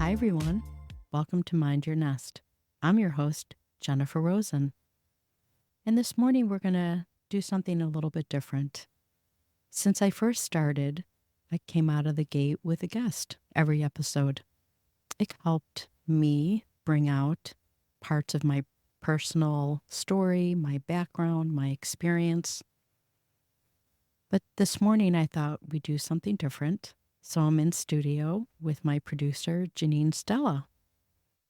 Hi, everyone. Welcome to Mind Your Nest. I'm your host, Jennifer Rosen. And this morning, we're going to do something a little bit different. Since I first started, I came out of the gate with a guest every episode. It helped me bring out parts of my personal story, my background, my experience. But this morning, I thought we'd do something different. So I'm in studio with my producer, Janine Stella.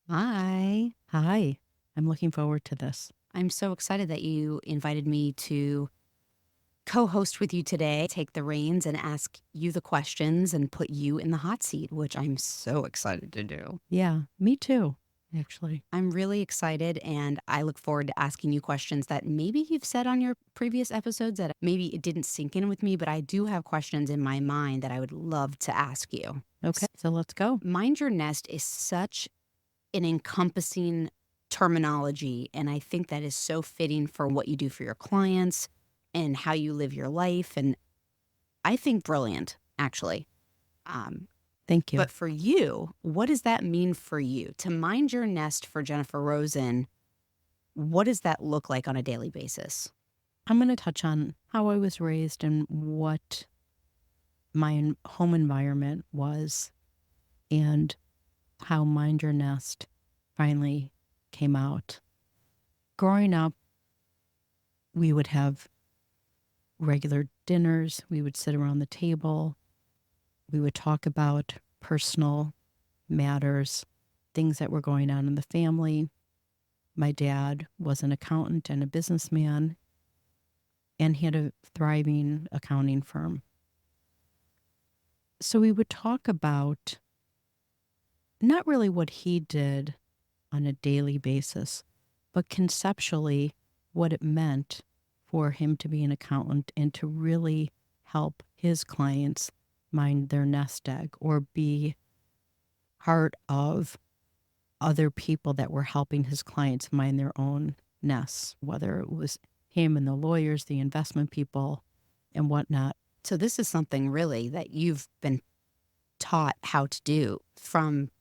Hi. Hi. I'm looking forward to this. I'm so excited that you invited me to co-host with you today, take the reins and ask you the questions and put you in the hot seat, which I'm so excited to do. Yeah, me too, actually. I'm really excited and I look forward to asking you questions that maybe you've said on your previous episodes that maybe it didn't sink in with me, but I do have questions in my mind that I would love to ask you. Okay, so let's go. Mind Your Nest is such an encompassing terminology, and I think that is so fitting for what you do for your clients and how you live your life, and I think brilliant, actually. Um, Thank you. but for you, what does that mean for you? To mind your nest for Jennifer Rosen, what does that look like on a daily basis? I'm going to touch on how I was raised and what my home environment was and how Mind Your Nest finally came out. Growing up, we would have regular dinners. We would sit around the table. We would talk about personal matters, things that were going on in the family. My dad was an accountant and a businessman, and he had a thriving accounting firm. So we would talk about not really what he did on a daily basis, but conceptually what it meant for him to be an accountant and to really help his clients mind their nest egg or be part of other people that were helping his clients mind their own nests, whether it was him and the lawyers, the investment people, and whatnot. So, this is something really that you've been taught how to do from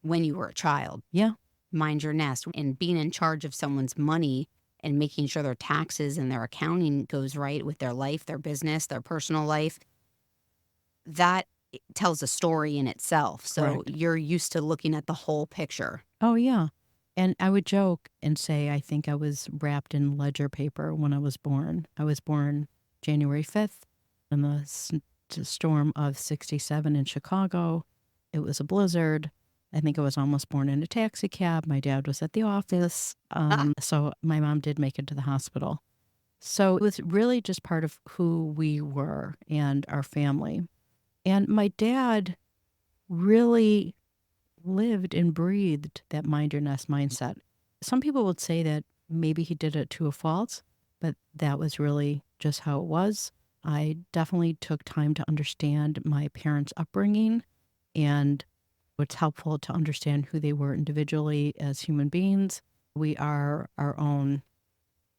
when you were a child. Yeah, Mind your nest and being in charge of someone's money and making sure their taxes and their accounting goes right with their life, their business, their personal life. That tells a story in itself. So correct. you're used to looking at the whole picture. Oh, yeah. And I would joke and say I think I was wrapped in ledger paper when I was born. I was born January 5th in the storm of 67 in Chicago. It was a blizzard. I think I was almost born in a taxi cab. My dad was at the office. So my mom did make it to the hospital. So it was really just part of who we were and our family. And my dad really lived and breathed that mind your nest mindset. Some people would say that maybe he did it to a fault, but that was really just how it was. I definitely took time to understand my parents' upbringing, and it's helpful to understand who they were individually as human beings. We are our own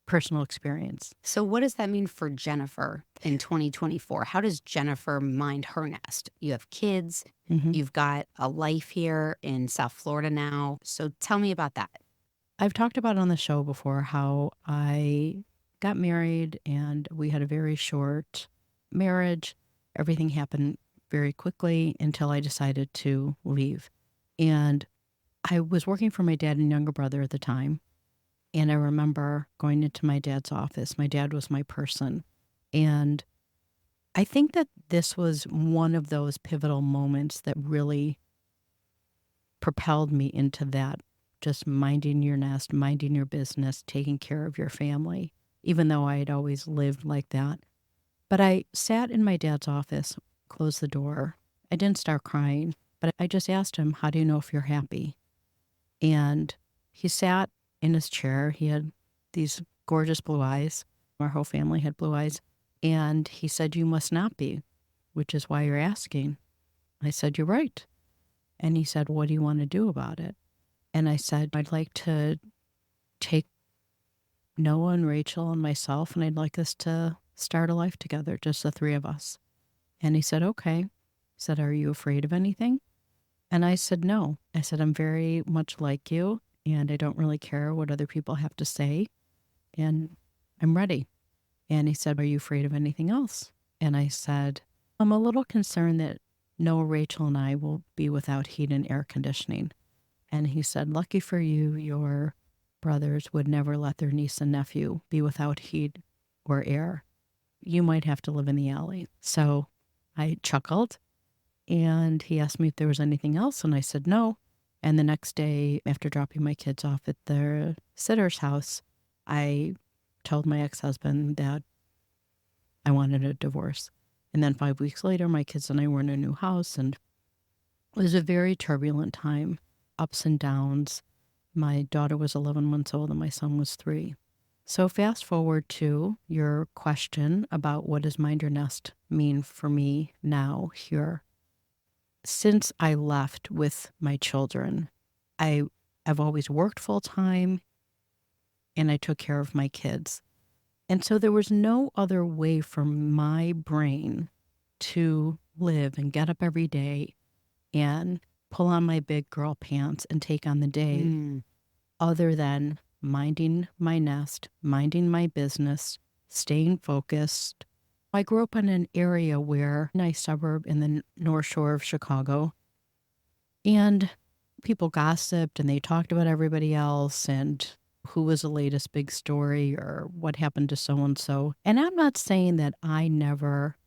personal experience. So what does that mean for Jennifer in 2024? How does Jennifer mind her nest? You have kids, you've got a life here in South Florida now. So tell me about that. I've talked about on the show before how I got married and we had a very short marriage. Everything happened very quickly until I decided to leave. And I was working for my dad and younger brother at the time. And I remember going into my dad's office. My dad was my person. And I think that this was one of those pivotal moments that really propelled me into that, just minding your nest, minding your business, taking care of your family, even though I had always lived like that. But I sat in my dad's office, closed the door. I didn't start crying, but I just asked him, "How do you know if you're happy?" And he sat in his chair. He had these gorgeous blue eyes. Our whole family had blue eyes. And he said, "You must not be, which is why you're asking." I said, "You're right." And he said, "What do you want to do about it?" And I said, "I'd like to take Noah and Rachel and myself, and I'd like us to start a life together, just the three of us." And he said, "Okay." He said, "Are you afraid of anything?" And I said, no. I said, I'm very much like you, and I don't really care what other people have to say, and I'm ready. And he said, are you afraid of anything else? And I said, I'm a little concerned that Noah, Rachel, and I will be without heat and air conditioning. And he said, lucky for you, your brothers would never let their niece and nephew be without heat or air. You might have to live in the alley. So I chuckled, and he asked me if there was anything else, and I said no. And the next day, after dropping my kids off at their sitter's house, I told my ex-husband that I wanted a divorce. And then 5 weeks later, my kids and I were in a new house, and it was a very turbulent time, ups and downs. My daughter was 11 months old and my son was 3. So fast forward to your question about what does Mind Your Nest mean for me now here. Since I left with my children, I've always worked full time and I took care of my kids. And so there was no other way for my brain to live and get up every day and pull on my big girl pants and take on the day other than minding my nest, minding my business, staying focused. I grew up in an area where, a nice suburb in the North Shore of Chicago, and people gossiped and they talked about everybody else and who was the latest big story or what happened to so-and-so. And I'm not saying that I never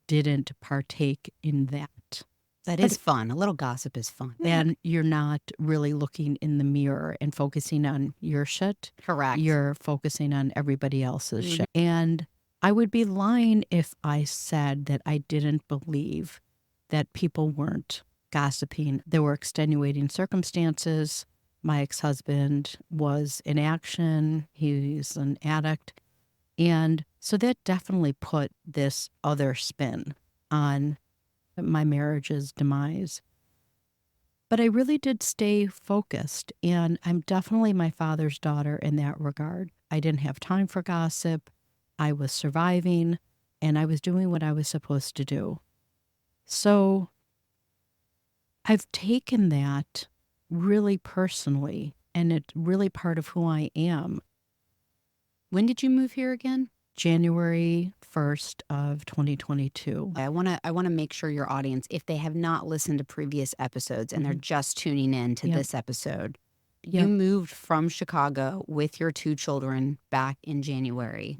didn't partake in that. That is fun. A little gossip is fun. And you're not really looking in the mirror and focusing on your shit. Correct. You're focusing on everybody else's shit. And I would be lying if I said that I didn't believe that people weren't gossiping. There were extenuating circumstances. My ex-husband was in action. He's an addict. And so that definitely put this other spin on my marriage's demise. But I really did stay focused, and I'm definitely my father's daughter in that regard. I didn't have time for gossip. I was surviving, and I was doing what I was supposed to do. So I've taken that really personally, and it's really part of who I am. When did you move here again? January 1st of 2022. I want to make sure your audience, if they have not listened to previous episodes and they're just tuning in to this episode, you moved from Chicago with your 2 children back in January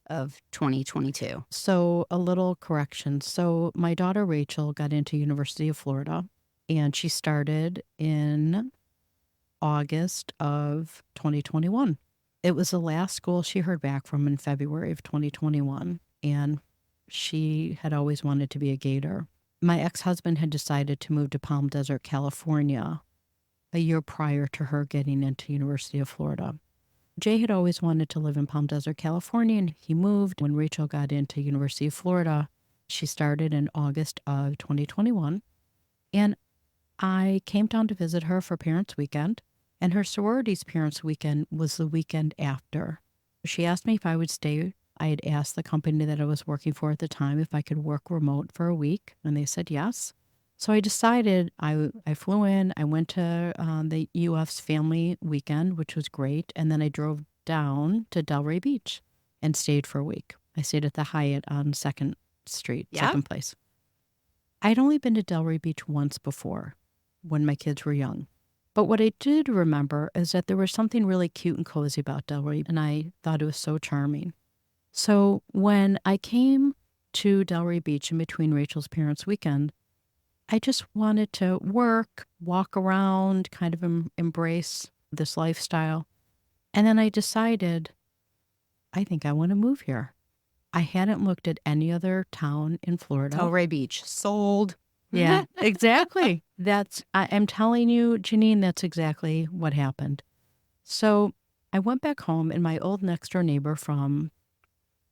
of 2022. So a little correction. So my daughter Rachel got into University of Florida, and she started in August of 2021. It was the last school she heard back from in February of 2021, and she had always wanted to be a Gator. My ex-husband had decided to move to Palm Desert, California, a year prior to her getting into University of Florida. Jay had always wanted to live in Palm Desert, California, and he moved. When Rachel got into University of Florida, she started in August of 2021, and I came down to visit her for Parents' Weekend. And her sorority's parents' weekend was the weekend after. She asked me if I would stay. I had asked the company that I was working for at the time if I could work remote for a week, and they said yes. So I decided I flew in. I went to the UF's family weekend, which was great, and then I drove down to Delray Beach and stayed for a week. I stayed at the Hyatt on 2nd Street, second place. I'd only been to Delray Beach once before when my kids were young. But what I did remember is that there was something really cute and cozy about Delray, and I thought it was so charming. So when I came to Delray Beach in between Rachel's parents' weekend, I just wanted to work, walk around, kind of embrace this lifestyle. And then I decided, I think I want to move here. I hadn't looked at any other town in Florida. Delray Beach. Sold. Yeah, exactly. I'm telling you, Janine, that's exactly what happened. So I went back home, and my old next door neighbor from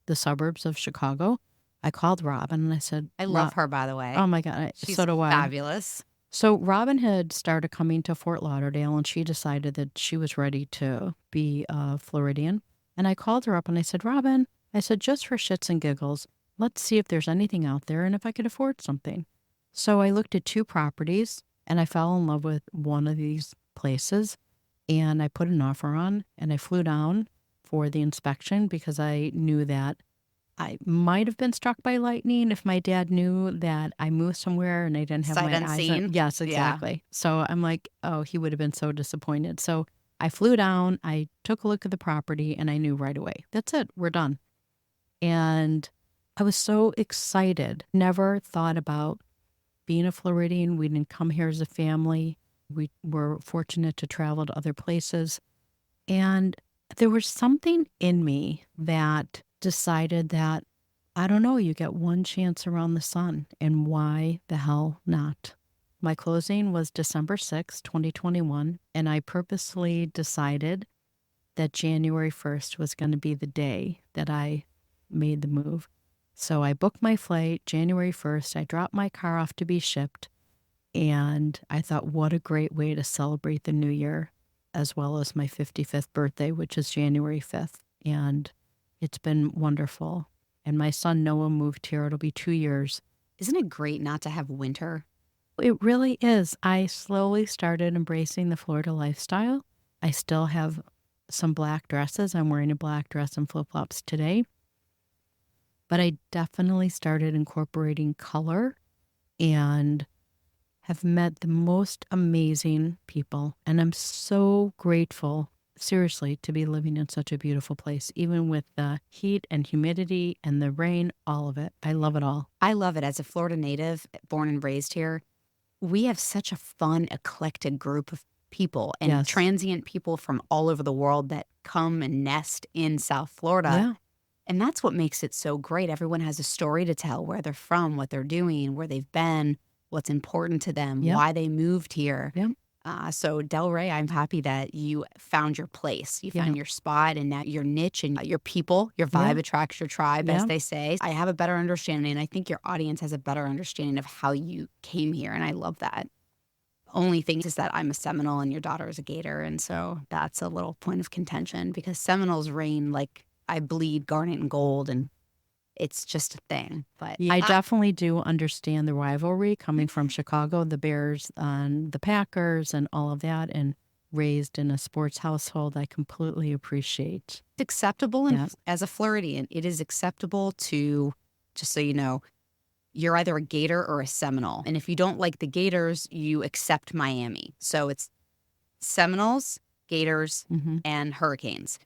the suburbs of Chicago, I called Robin and I said, I love her, by the way. Oh my God. She's so do I. fabulous. So Robin had started coming to Fort Lauderdale, and she decided that she was ready to be a Floridian. And I called her up and I said, Robin, I said, just for shits and giggles, let's see if there's anything out there and if I could afford something. So I looked at 2 properties, And I fell in love with one of these places, and I put an offer on, and I flew down for the inspection because I knew that I might have been struck by lightning if my dad knew that I moved somewhere and I didn't have Sight my eyes on. unseen. Yes, Yeah. exactly. So I'm like, oh, he would have been so disappointed. So I flew down, I took a look at the property, and I knew right away, that's it, we're done. And I was so excited. Never thought about being a Floridian. We didn't come here as a family. We were fortunate to travel to other places. And there was something in me that decided that, I don't know, you get one chance around the sun, and why the hell not? My closing was December 6th, 2021, and I purposely decided that January 1st was going to be the day that I made the move. So I booked my flight January 1st. I dropped my car off to be shipped. And I thought, what a great way to celebrate the new year, as well as my 55th birthday, which is January 5th. And it's been wonderful. And my son Noah moved here. It'll be 2 years. Isn't it great not to have winter? It really is. I slowly started embracing the Florida lifestyle. I still have some black dresses. I'm wearing a black dress and flip flops today. But I definitely started incorporating color and have met the most amazing people. And I'm so grateful, seriously, to be living in such a beautiful place, even with the heat and humidity and the rain, all of it. I love it all. I love it. As a Florida native, born and raised here, we have such a fun, eclectic group of people and Yes. transient people from all over the world that come and nest in South Florida. Yeah. And that's what makes it so great. Everyone has a story to tell, where they're from, what they're doing, where they've been, what's important to them, Yep. why they moved here. Yep. So Delray, I'm happy that you found your place. You Yeah. found your spot and that your niche and your people, your vibe Yeah. attracts your tribe, Yeah. as they say. I have a better understanding, and I think your audience has a better understanding of how you came here, and I love that. Only thing is that I'm a Seminole and your daughter is a Gator, and so that's a little point of contention because Seminoles reign like I bleed garnet and gold, and it's just a thing. But I definitely do understand the rivalry coming from Chicago, the Bears and the Packers and all of that, and raised in a sports household. I completely appreciate. It's acceptable Yeah. as a Floridian. It is acceptable to, just so you know, you're either a Gator or a Seminole. And if you don't like the Gators, you accept Miami. So it's Seminoles, Gators, Mhm. and Hurricanes.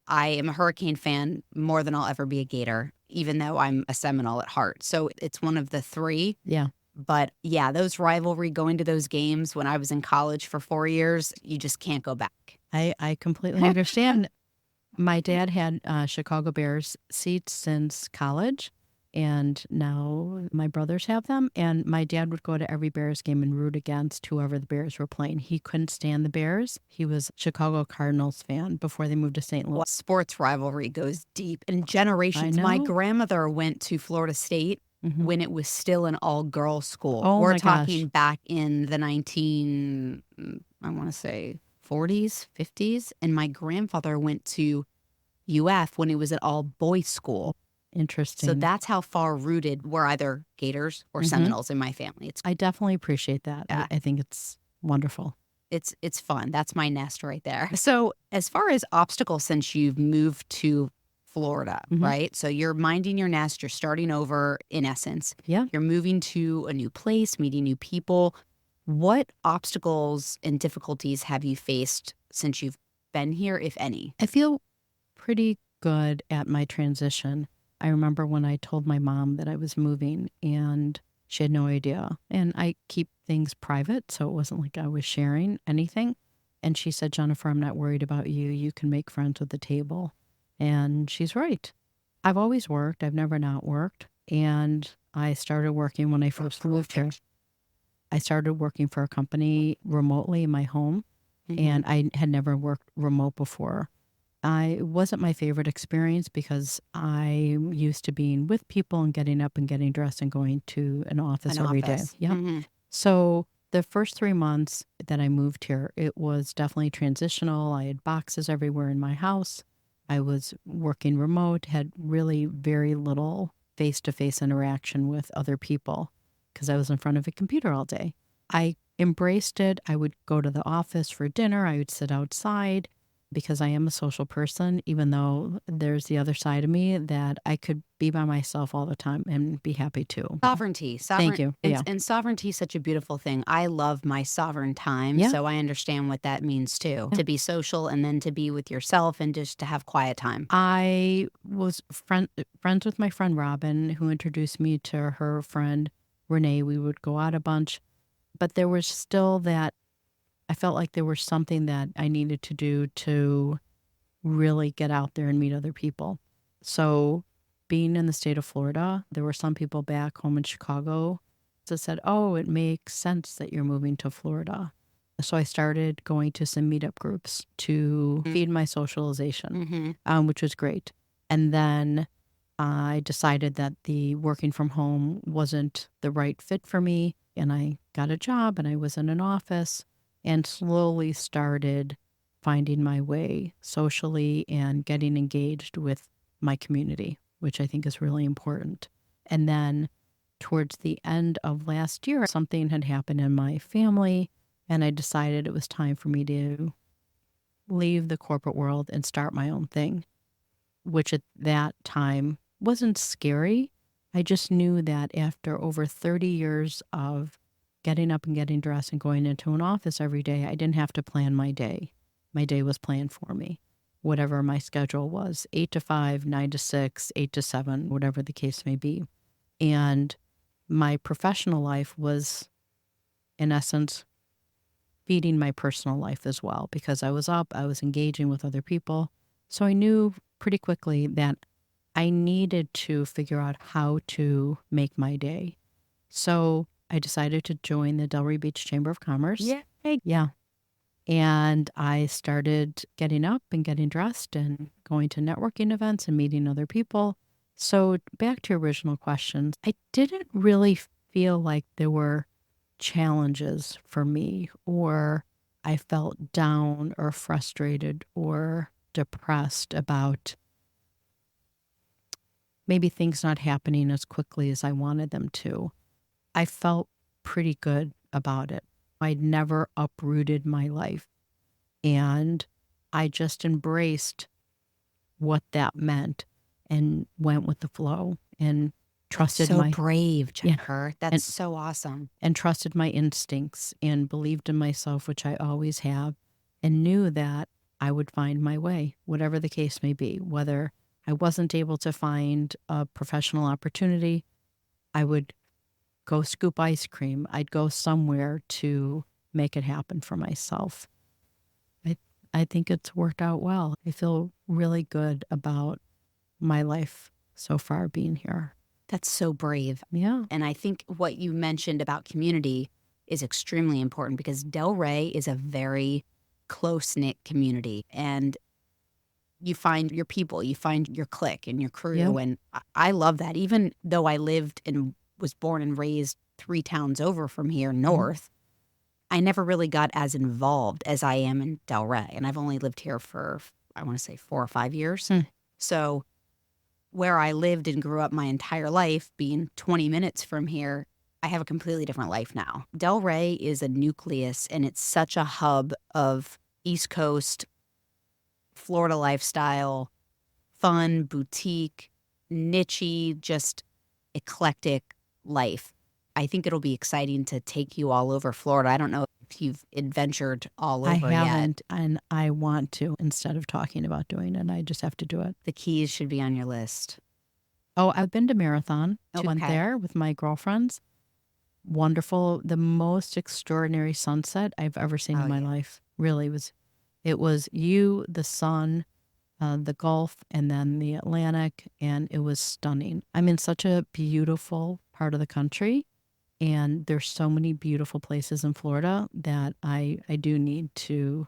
I am a Hurricane fan more than I'll ever be a Gator, even though I'm a Seminole at heart. So it's one of the three. Yeah. But yeah, those rivalry, going to those games when I was in college for 4 years, you just can't go back. I completely understand. My dad had Chicago Bears seats since college, and now my brothers have them. And my dad would go to every Bears game and root against whoever the Bears were playing. He couldn't stand the Bears. He was a Chicago Cardinals fan before they moved to St. Louis. Sports rivalry goes deep in generations. My know. grandmother went to Florida State Mhm. when it was still an all-girls school. Oh, We're my talking gosh. back in the I want to say 40s, 50s. And my grandfather went to UF when it was an all-boys school. Interesting. So that's how far rooted we're either Gators or Mhm. Seminoles in my family. I definitely appreciate that. Yeah. I think it's wonderful. It's fun. That's my nest right there. So as far as obstacles since you've moved to Florida, Mhm. right? So you're minding your nest, you're starting over in essence. Yeah. You're moving to a new place, meeting new people. What obstacles and difficulties have you faced since you've been here, if any? I feel pretty good at my transition. I remember when I told my mom that I was moving and she had no idea. And I keep things private, so it wasn't like I was sharing anything. And she said, Jennifer, I'm not worried about you. You can make friends with the table. And she's right. I've always worked. I've never not worked. And I started working when I first moved here. I started working for a company remotely in my home, and I had never worked remote before. It wasn't my favorite experience because I'm used to being with people and getting up and getting dressed and going to an office every day. Yeah. Mhm. So the first 3 months that I moved here, it was definitely transitional. I had boxes everywhere in my house. I was working remote, had really very little face-to-face interaction with other people because I was in front of a computer all day. I embraced it. I would go to the office for dinner. I would sit outside because I am a social person, even though there's the other side of me that I could be by myself all the time and be happy to. Sovereignty, Thank you. Yeah. and sovereignty is such a beautiful thing. I love my sovereign time, Yeah. so I understand what that means too. Yeah. To be social and then to be with yourself and just to have quiet time. I was friends with my friend Robin, who introduced me to her friend Renee. We would go out a bunch, but there was still that I felt like there was something that I needed to do to really get out there and meet other people. So, being in the state of Florida, there were some people back home in Chicago that said, "Oh, it makes sense that you're moving to Florida." So, I started going to some meetup groups to feed my socialization, which was great. And then I decided that the working from home wasn't the right fit for me. And I got a job and I was in an office and slowly started finding my way socially and getting engaged with my community, which I think is really important. And then towards the end of last year, something had happened in my family, and I decided it was time for me to leave the corporate world and start my own thing, which at that time wasn't scary. I just knew that after over 30 years of getting up and getting dressed and going into an office every day, I didn't have to plan my day. My day was planned for me, whatever my schedule was, 8 to 5, 9 to 6, 8 to 7, whatever the case may be. And my professional life was, in essence, feeding my personal life as well, because I was up, I was engaging with other people. So I knew pretty quickly that I needed to figure out how to make my day. So I decided to join the Delray Beach Chamber of Commerce. Yeah. And I started getting up and getting dressed and going to networking events and meeting other people. So back to your original questions, I didn't really feel like there were challenges for me, or I felt down or frustrated or depressed about maybe things not happening as quickly as I wanted them to. I felt pretty good about it. I'd never uprooted my life, and I just embraced what that meant and went with the flow and trusted So my brave, yeah, Jennifer. That's and so awesome. and trusted my instincts and believed in myself, which I always have, and knew that I would find my way, whatever the case may be. Whether I wasn't able to find a professional opportunity, I would go scoop ice cream. I'd go somewhere to make it happen for myself. I I think it's worked out well. I feel really good about my life so far being here. That's so brave. Yeah. And I think what you mentioned about community is extremely important because Delray is a very close-knit community, and you find your people, you find your clique and your crew, Yeah. and I love that. Even though I lived and was born and raised 3 towns over from here north, I never really got as involved as I am in Delray, and I've only lived here for, I wanna say 4 or 5 years. So, where I lived and grew up my entire life, being 20 minutes from here, I have a completely different life now. Delray is a nucleus, and it's such a hub of East Coast, Florida lifestyle, fun, boutique, niche-y, just eclectic life. I think it'll be exciting to take you all over Florida. I don't know if you've adventured all I over yet. haven't, and I want to. Instead of talking about doing it, I just have to do it. The Keys should be on your list. Oh, I've been to Marathon. Went Okay. there with my girlfriends. Wonderful. The most extraordinary sunset I've ever seen Oh, in my yeah. life. Really was. It was you, the sun, the Gulf, and then the Atlantic, and it was stunning. I'm in such a beautiful part of the country, and there's so many beautiful places in Florida that I do need to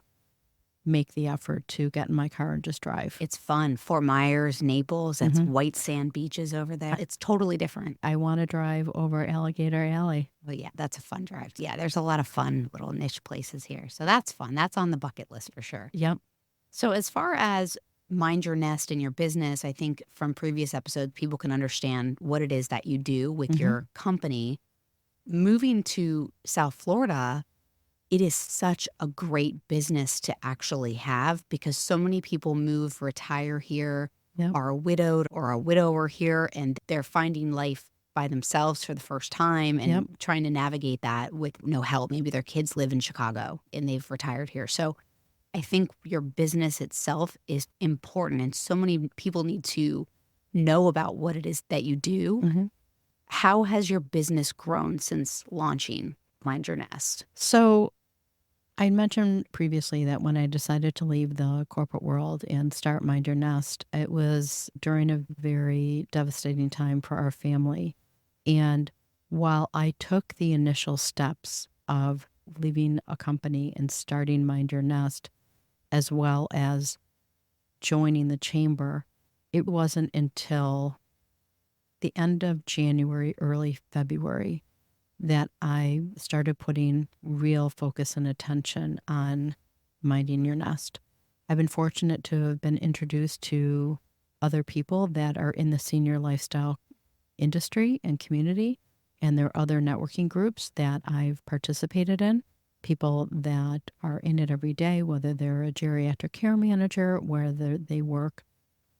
make the effort to get in my car and just drive. It's fun. Fort Myers, Naples, that's white sand beaches over there. It's totally different. I want to drive over Alligator Alley. Oh, yeah, that's a fun drive. Yeah, there's a lot of fun little niche places here. So that's fun. That's on the bucket list for sure. Yep. So as far as mind your nest in your business, I think from previous episodes, people can understand what it is that you do with your company. Moving to South Florida, it is such a great business to actually have because so many people move, retire here, Yep. are widowed or a widower here, and they're finding life by themselves for the first time Yep. and trying to navigate that with no help. Maybe their kids live in Chicago and they've retired here. So I think your business itself is important, and so many people need to know about what it is that you do. Hmm. How has your business grown since launching Mind Your Nest? So I mentioned previously that when I decided to leave the corporate world and start Mind Your Nest, it was during a very devastating time for our family. And while I took the initial steps of leaving a company and starting Mind Your Nest, as well as joining the chamber, it wasn't until the end of January, early February, that I started putting real focus and attention on minding your nest. I've been fortunate to have been introduced to other people that are in the senior lifestyle industry and community, and there are other networking groups that I've participated in. People that are in it every day, whether they're a geriatric care manager, whether they work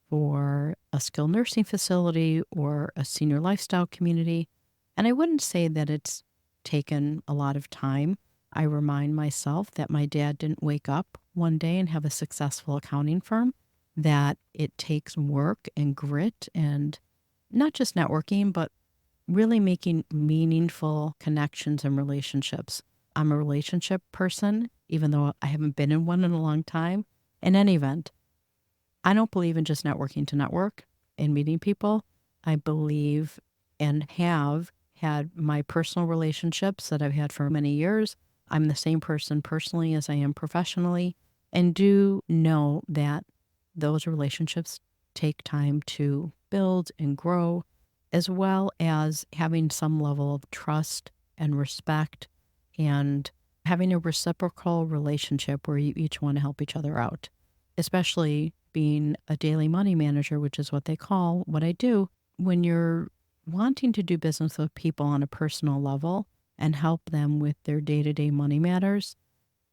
for a skilled nursing facility or a senior lifestyle community. And I wouldn't say that it's taken a lot of time. I remind myself that my dad didn't wake up one day and have a successful accounting firm, that it takes work and grit and not just networking, but really making meaningful connections and relationships. I'm a relationship person, even though I haven't been in one in a long time. In any event, I don't believe in just networking to network and meeting people. I believe and have had my personal relationships that I've had for many years. I'm the same person personally as I am professionally, and do know that those relationships take time to build and grow, as well as having some level of trust and respect and having a reciprocal relationship where you each want to help each other out, especially being a daily money manager, which is what they call what I do. When you're wanting to do business with people on a personal level and help them with their day to day money matters,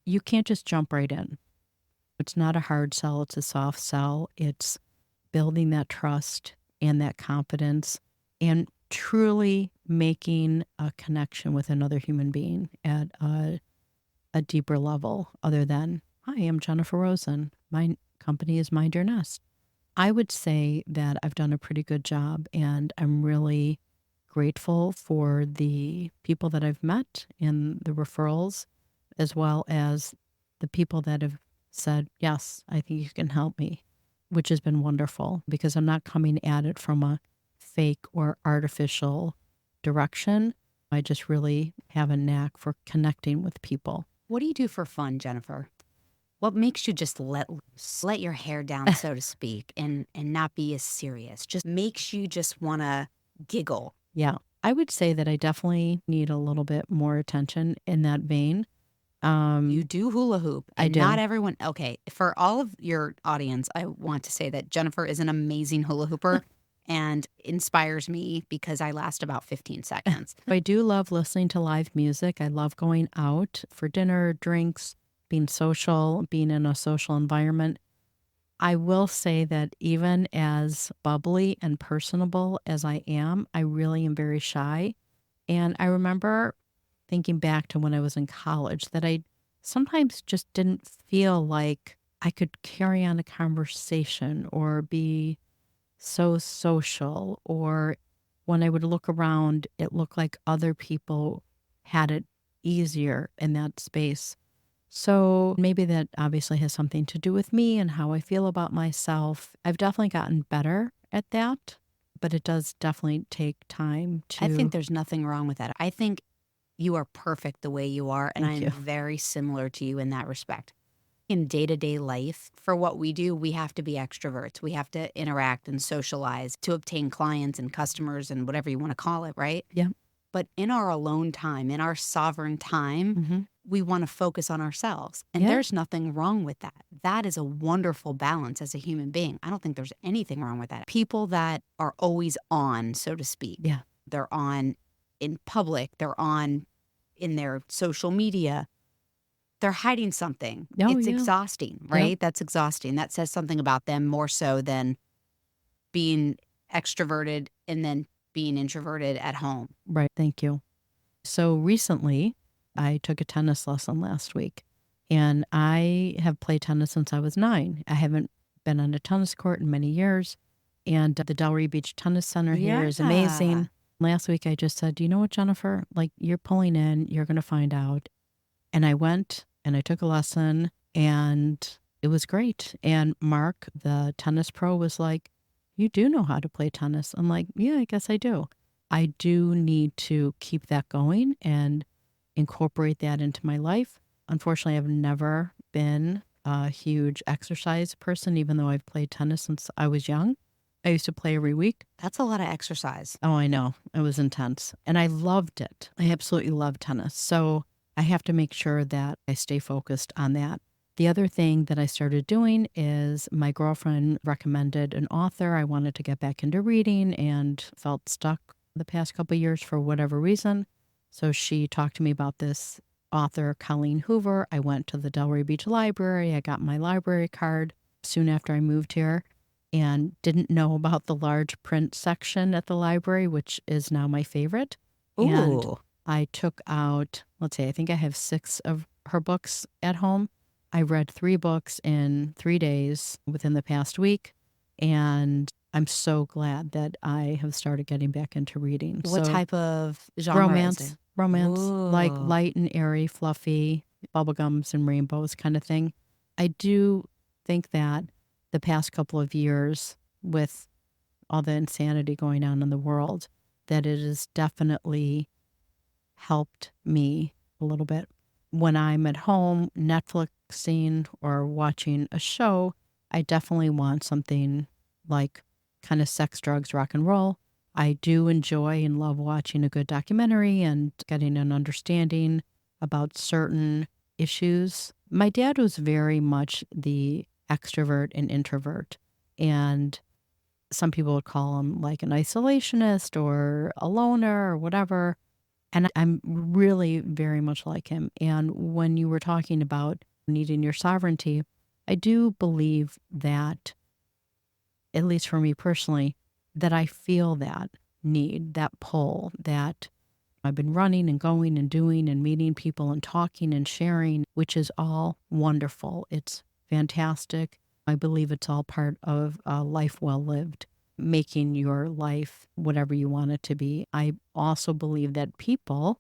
you can't just jump right in. It's not a hard sell, it's a soft sell. It's building that trust and that confidence and truly making a connection with another human being at a deeper level other than, hi, I'm Jennifer Rosen. My company is Mind Your Nest. I would say that I've done a pretty good job, and I'm really grateful for the people that I've met and the referrals, as well as the people that have said, yes, I think you can help me, which has been wonderful because I'm not coming at it from a fake or artificial direction. I just really have a knack for connecting with people. What do you do for fun, Jennifer? What makes you just let loose, let your hair down, so to speak, and not be as serious? Just makes you just want to giggle. Yeah, I would say that I definitely need a little bit more attention in that vein. You do hula hoop, I and not do. everyone. Okay, for all of your audience, I want to say that Jennifer is an amazing hula hooper and inspires me because I last about 15 seconds. I do love listening to live music. I love going out for dinner, drinks, being social, being in a social environment. I will say that even as bubbly and personable as I am, I really am very shy. And I remember thinking back to when I was in college that I sometimes just didn't feel like I could carry on a conversation or be so social, or when I would look around, it looked like other people had it easier in that space. So maybe that obviously has something to do with me and how I feel about myself. I've definitely gotten better at that, but it does definitely take time I think to. there's nothing wrong with that. I think you are perfect the way you are, and I Thank am you. very similar to you in that respect. In day to day life, for what we do, we have to be extroverts. We have to interact and socialize to obtain clients and customers and whatever you want to call it, right? Yeah. But in our alone time, in our sovereign time, Hmm. we want to focus on ourselves. And Yeah. there's nothing wrong with that. That is a wonderful balance as a human being. I don't think there's anything wrong with that. People that are always on, so to speak, Yeah. they're on in public, they're on in their social media. they're hiding something. Oh, It's yeah. exhausting, Yep. right? That's exhausting. That says something about them more so than being extroverted and then being introverted at home. Right. Thank you. So recently, I took a tennis lesson last week, and I have played tennis since I was 9. I haven't been on a tennis court in many years, and the Delray Beach Tennis Center here is Yeah. amazing. Last week, I just said, you know what, Jennifer? Like, you're pulling in, you're going to find out. And I went and I took a lesson, and it was great. And Mark, the tennis pro, was like, you do know how to play tennis. I'm like, yeah, I guess I do. I do need to keep that going and incorporate that into my life. Unfortunately, I've never been a huge exercise person, even though I've played tennis since I was young. I used to play every week. That's a lot of exercise. Oh, I know. It was intense. And I loved it. I absolutely loved tennis. So I have to make sure that I stay focused on that. The other thing that I started doing is my girlfriend recommended an author. I wanted to get back into reading and felt stuck the past couple of years for whatever reason. So she talked to me about this author, Colleen Hoover. I went to the Delray Beach Library. I got my library card soon after I moved here and didn't know about the large print section at the library, which is now my favorite. And Ooh. I took out, let's see, I think I have 6 of her books at home. I read 3 books in 3 days within the past week. And I'm so glad that I have started getting back into reading. What So type of genre is it? romance, like Ooh. light and airy, fluffy, bubblegums and rainbows kind of thing. I do think that the past couple of years with all the insanity going on in the world, that it has definitely helped me a little bit. When I'm at home Netflixing or watching a show, I definitely want something like kind of sex, drugs, rock and roll. I do enjoy and love watching a good documentary and getting an understanding about certain issues. My dad was very much the extrovert and introvert. And some people would call him like an isolationist or a loner or whatever. And I'm really very much like him. And when you were talking about needing your sovereignty, I do believe that, at least for me personally, that I feel that need, that pull, that I've been running and going and doing and meeting people and talking and sharing, which is all wonderful. It's fantastic. I believe it's all part of a life well lived, making your life whatever you want it to be. I also believe that people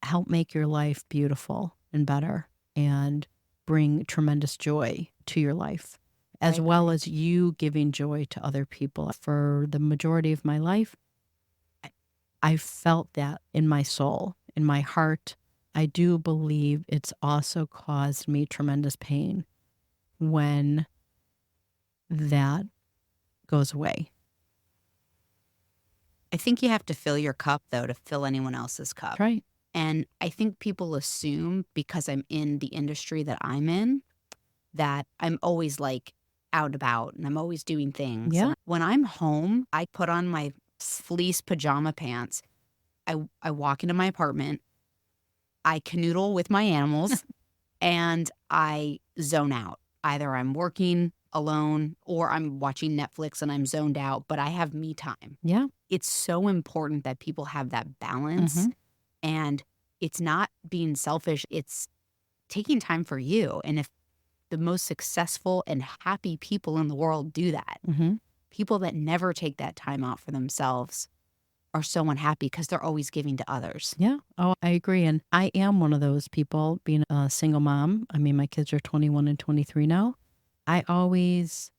help make your life beautiful and better and bring tremendous joy to your life, I as well agree. as you giving joy to other people. For the majority of my life, I felt that in my soul, in my heart. I do believe it's also caused me tremendous pain when that goes away. I think you have to fill your cup, though, to fill anyone else's cup. That's right. And I think people assume because I'm in the industry that I'm in, that I'm always like out and about and I'm always doing things. Yeah. And when I'm home, I put on my fleece pajama pants. I walk into my apartment, I canoodle with my animals, and I zone out. Either I'm working alone or I'm watching Netflix and I'm zoned out, but I have me time. Yeah. It's so important that people have that balance. Mm-hmm. And it's not being selfish, it's taking time for you. And if the most successful and happy people in the world do that, Mm-hmm. people that never take that time out for themselves are so unhappy because they're always giving to others. Yeah. Oh, I agree. And I am one of those people, being a single mom. I mean, my kids are 21 and 23 now. I always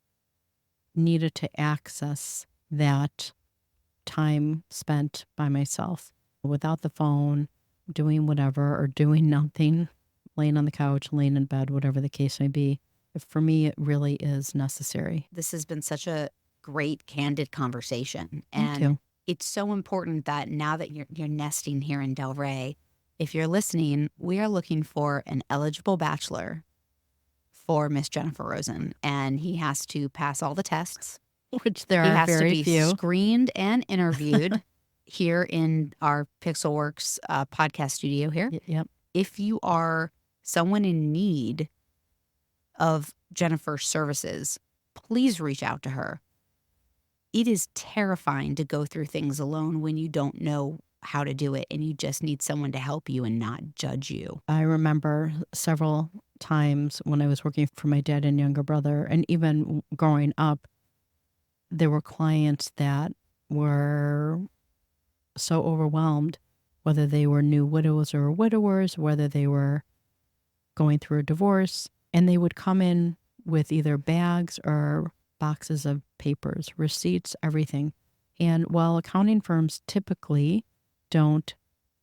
needed to access that time spent by myself without the phone, doing whatever or doing nothing, laying on the couch, laying in bed, whatever the case may be. For me, it really is necessary. This has been such a great, candid conversation. Me And too. it's so important that now that you're nesting here in Delray, if you're listening, we are looking for an eligible bachelor for Miss Jennifer Rosen. And he has to pass all the tests. Which there He are has to very be few. screened and interviewed here in our Pixelworks podcast studio here. Yep. If you are someone in need of Jennifer's services, please reach out to her. It is terrifying to go through things alone when you don't know how to do it and you just need someone to help you and not judge you. I remember several times when I was working for my dad and younger brother, and even growing up, there were clients that were so overwhelmed, whether they were new widows or widowers, whether they were going through a divorce, and they would come in with either bags or boxes of papers, receipts, everything. And while accounting firms typically don't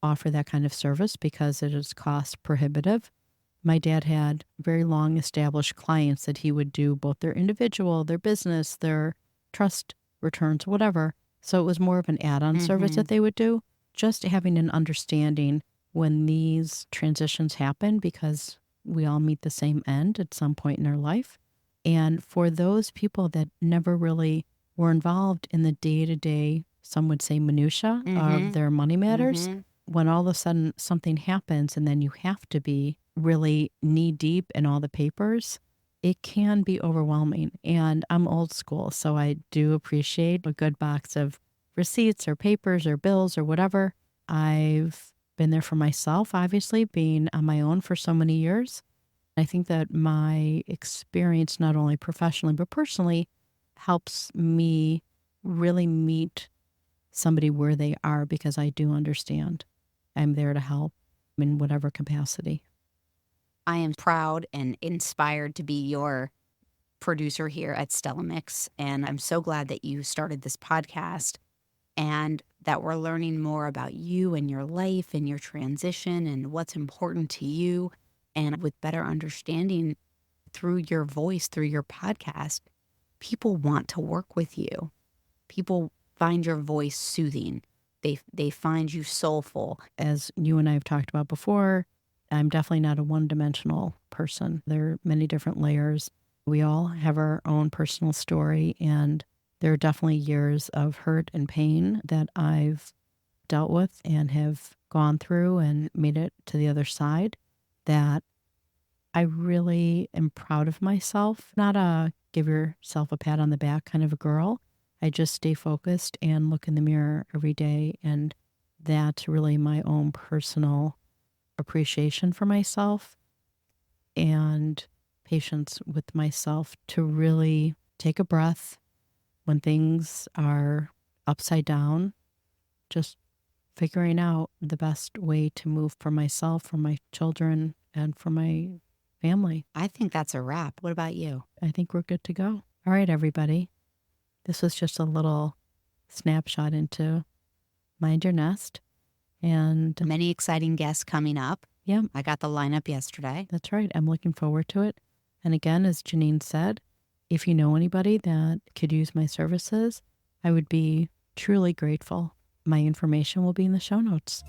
offer that kind of service because it is cost prohibitive, my dad had very long established clients that he would do both their individual, their business, their trust returns, whatever. So it was more of an add-on service that they would do. Just having an understanding when these transitions happen, because we all meet the same end at some point in our life. And for those people that never really were involved in the day-to-day, some would say minutia of their money matters, when all of a sudden something happens and then you have to be really knee-deep in all the papers, it can be overwhelming. And I'm old school, so I do appreciate a good box of receipts or papers or bills or whatever. I've been there for myself, obviously, being on my own for so many years. I think that my experience, not only professionally but personally, helps me really meet somebody where they are, because I do understand. I'm there to help in whatever capacity. I am proud and inspired to be your producer here at Stella Mix, and I'm so glad that you started this podcast and that we're learning more about you and your life and your transition and what's important to you, and with better understanding through your voice, through your podcast. People want to work with you. People find your voice soothing. They find you soulful. As you and I have talked about before, I'm definitely not a one-dimensional person. There are many different layers. We all have our own personal story, and there are definitely years of hurt and pain that I've dealt with and have gone through and made it to the other side, that I really am proud of myself. Not a give yourself a pat on the back kind of a girl. I just stay focused and look in the mirror every day, and that's really my own personal appreciation for myself and patience with myself to really take a breath when things are upside down, just figuring out the best way to move for myself, for my children, and for my family. I think that's a wrap. What about you? I think we're good to go. All right, everybody. This was just a little snapshot into Mind Your Nest. And Many exciting guests coming up. yeah, I got the lineup yesterday. that's right. I'm looking forward to it. And again, as Janine said, if you know anybody that could use my services, I would be truly grateful. My information will be in the show notes.